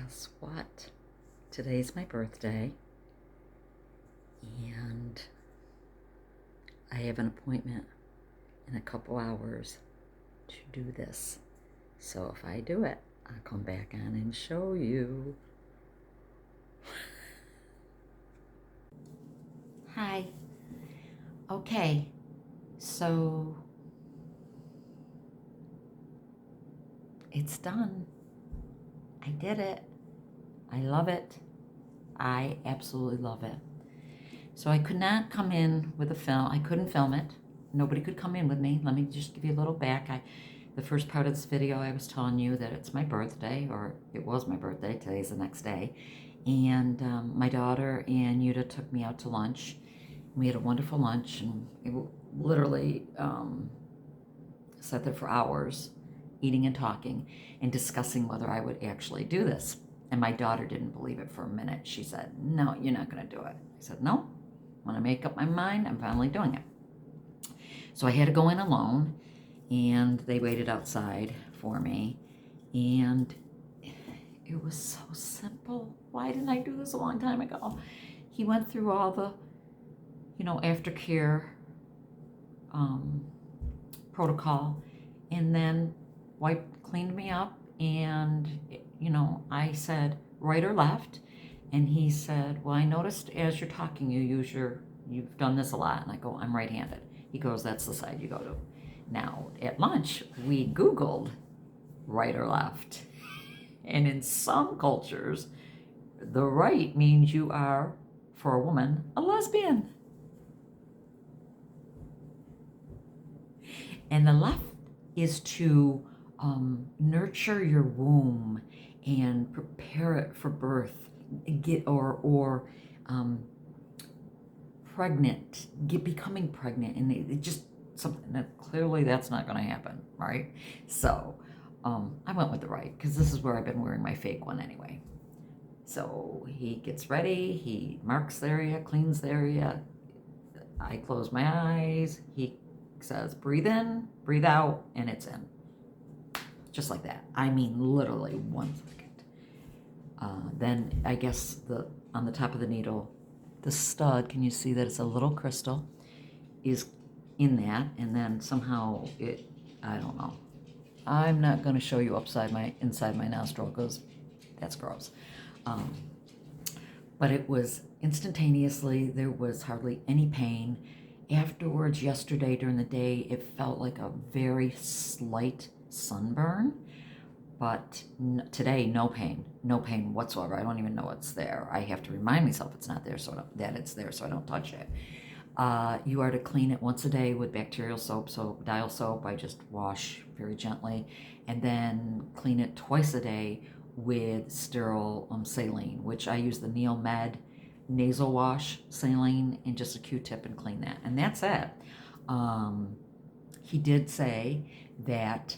Guess what? Today's my birthday, and I have an appointment in a couple hours to do this. So if I do it, I'll come back on and show you. Hi. Okay, so it's done. I did it. I love it. I absolutely love it. So I could not come in with a film. I couldn't film it. Nobody could come in with me. Let me just give you a little back. The first part of this video, I was telling you that it's my birthday, or it was my birthday. Today's the next day. And my daughter and Yuta took me out to lunch. We had a wonderful lunch, and it literally sat there for hours, eating and talking, and discussing whether I would actually do this. And my daughter didn't believe it for a minute. She said, "No, you're not going to do it." I said, "No, when I make up my mind, I'm finally doing it." So I had to go in alone, and they waited outside for me. And it was so simple. Why didn't I do this a long time ago? He went through all the, aftercare protocol, and then cleaned me up. And, I said, right or left? And he said, well, I noticed as you're talking, you've done this a lot. And I go, I'm right-handed. He goes, that's the side you go to. Now, at lunch, we Googled right or left. And in some cultures, the right means you are, for a woman, a lesbian. And the left is to nurture your womb and prepare it for birth, becoming pregnant, and it just something that clearly that's not going to happen, right? So I went with the right, because this is where I've been wearing my fake one anyway. So he gets ready, he marks the area, cleans the area. I close my eyes. He says, breathe in, breathe out, and it's in. Just like that. I mean, literally 1 second. Then I guess on the top of the needle, the stud, can you see that it's a little crystal, is in that, and then somehow I don't know. I'm not going to show you inside my nostril, because that's gross. But it was instantaneously. There was hardly any pain. Afterwards, yesterday during the day, it felt like a very slight sunburn. But today, no pain whatsoever. I don't even know it's there. I have to remind myself it's not there, that it's there, so I don't touch it. You are to clean it once a day with bacterial soap, so dial soap. I just wash very gently, and then clean it twice a day with sterile saline, which I use the Neomed nasal wash saline and just a Q-tip and clean that, and that's it. He did say that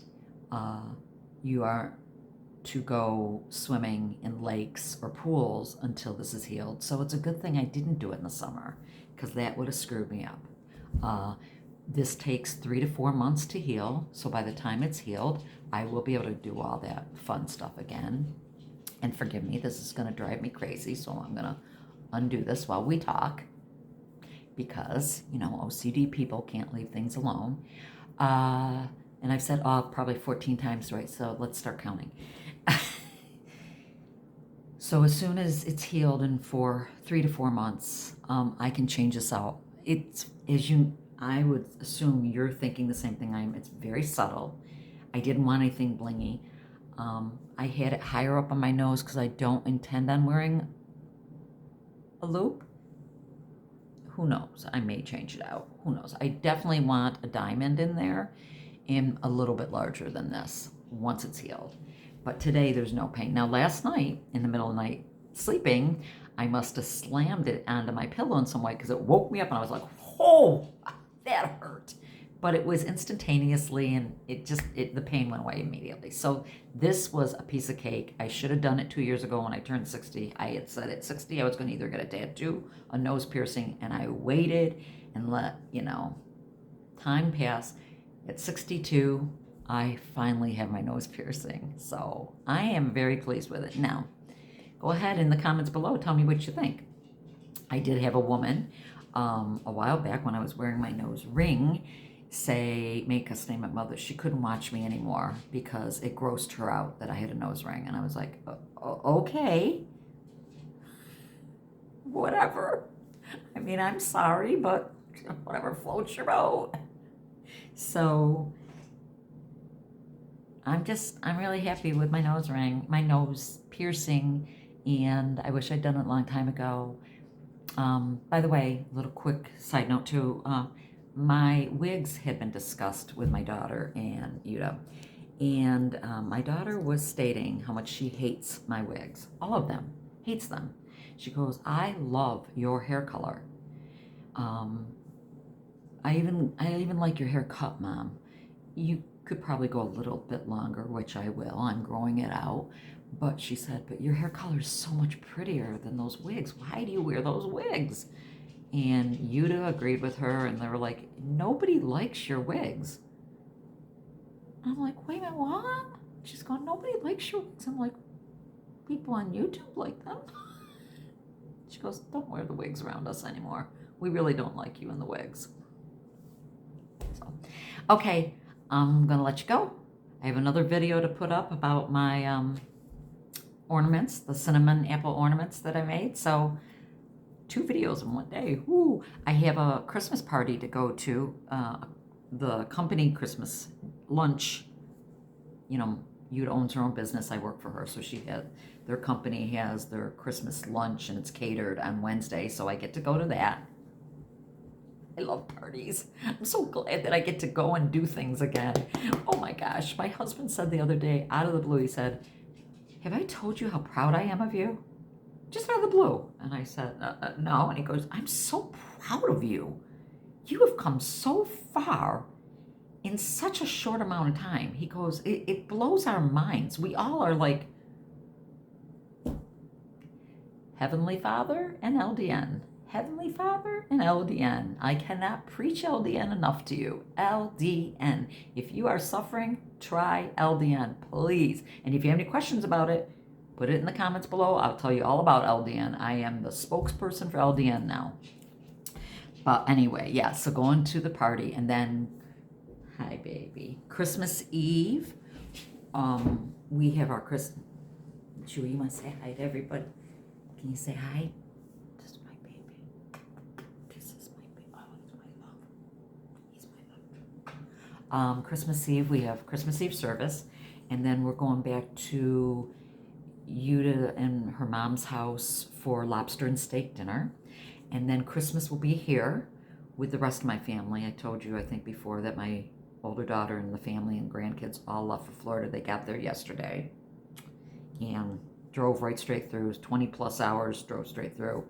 you are to go swimming in lakes or pools until this is healed. So it's a good thing I didn't do it in the summer, because that would have screwed me up. This takes 3 to 4 months to heal. So by the time it's healed, I will be able to do all that fun stuff again. And forgive me, this is going to drive me crazy. So I'm going to undo this while we talk, because, OCD people can't leave things alone. And I've said probably 14 times, right? So let's start counting. So as soon as it's healed, and for 3 to 4 months, I can change this out. I would assume you're thinking the same thing I am. It's very subtle. I didn't want anything blingy. I had it higher up on my nose because I don't intend on wearing a loop. Who knows? I may change it out. Who knows? I definitely want a diamond in there, and a little bit larger than this once it's healed. But today there's no pain. Now last night, in the middle of the night, sleeping, I must have slammed it onto my pillow in some way, because it woke me up and I was like, oh, that hurt. But it was instantaneously, and the pain went away immediately. So this was a piece of cake. I should have done it 2 years ago when I turned 60. I had said at 60 I was going to either get a tattoo, a nose piercing, and I waited and let, time pass. At 62, I finally have my nose piercing. So I am very pleased with it. Now, Go ahead in the comments below. Tell me what you think. I did have a woman a while back when I was wearing my nose ring make a statement, Mother, she couldn't watch me anymore because it grossed her out that I had a nose ring. And I was like, okay, whatever. I mean, I'm sorry, but whatever floats your boat. So I'm really happy with my nose ring, my nose piercing, and I wish I'd done it a long time ago. By the way, a little quick side note too, my wigs had been discussed with my daughter and Yuta, and my daughter was stating how much she hates my wigs, all of them, hates them. She goes, I love your hair color. I even like your haircut, Mom. You could probably go a little bit longer, which I will. I'm growing it out. But she said, but your hair color is so much prettier than those wigs. Why do you wear those wigs? And Yuta agreed with her, and they were like, nobody likes your wigs. I'm like, wait a minute, what? She's going, nobody likes your wigs. I'm like, people on YouTube like them. She goes, don't wear the wigs around us anymore. We really don't like you in the wigs. So, okay, I'm going to let you go. I have another video to put up about my ornaments, the cinnamon apple ornaments that I made. So 2 videos in one day. Woo! I have a Christmas party to go to, the company Christmas lunch. You know, Yuta owns her own business. I work for her, so their company has their Christmas lunch, and it's catered on Wednesday, so I get to go to that. I love parties. I'm so glad that I get to go and do things again. Oh my gosh, my husband said the other day, out of the blue, he said, have I told you how proud I am of you? Just out of the blue. And I said, no. And he goes, I'm so proud of you. You have come so far in such a short amount of time. He goes, it blows our minds. We all are like, Heavenly Father and LDN. Heavenly Father and LDN. I cannot preach LDN enough to you. LDN. If you are suffering, try LDN, please. And if you have any questions about it, put it in the comments below. I'll tell you all about LDN. I am the spokesperson for LDN now. But anyway, yeah, so going to the party, and then, hi baby, Christmas Eve, we have our Christmas. Chewy, you want to say hi to everybody? Can you say hi? This is my baby. This is my baby. Oh, it's my love. He's my love. Christmas Eve, we have Christmas Eve service, and then we're going back to Yuta and her mom's house for lobster and steak dinner. And then Christmas will be here with the rest of my family. I told you, I think before, that my older daughter and the family and grandkids all left for Florida. They got there yesterday and drove right straight through. 20 plus hours, drove straight through.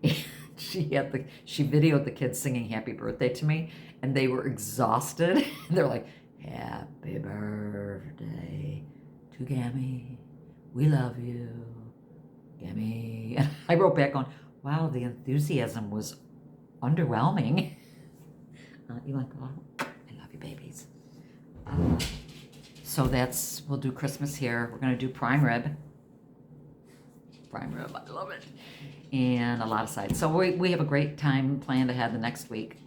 And she videoed the kids singing happy birthday to me, and they were exhausted. And they're like, happy birthday to Gammy. We love you, Gammy. And I wrote back on, wow, the enthusiasm was underwhelming. You want to go out? I love you, babies. So we'll do Christmas here. We're going to do prime rib. Prime rib, I love it. And a lot of sides. So we have a great time planned ahead the next week.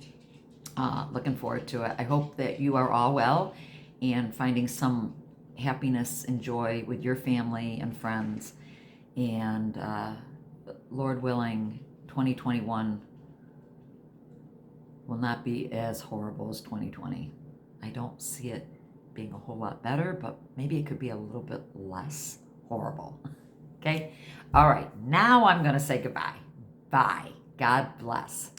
Looking forward to it. I hope that you are all well and finding some happiness and joy with your family and friends. And Lord willing, 2021 will not be as horrible as 2020. I don't see it being a whole lot better, but maybe it could be a little bit less horrible. Okay? All right, now I'm going to say goodbye. Bye. God bless.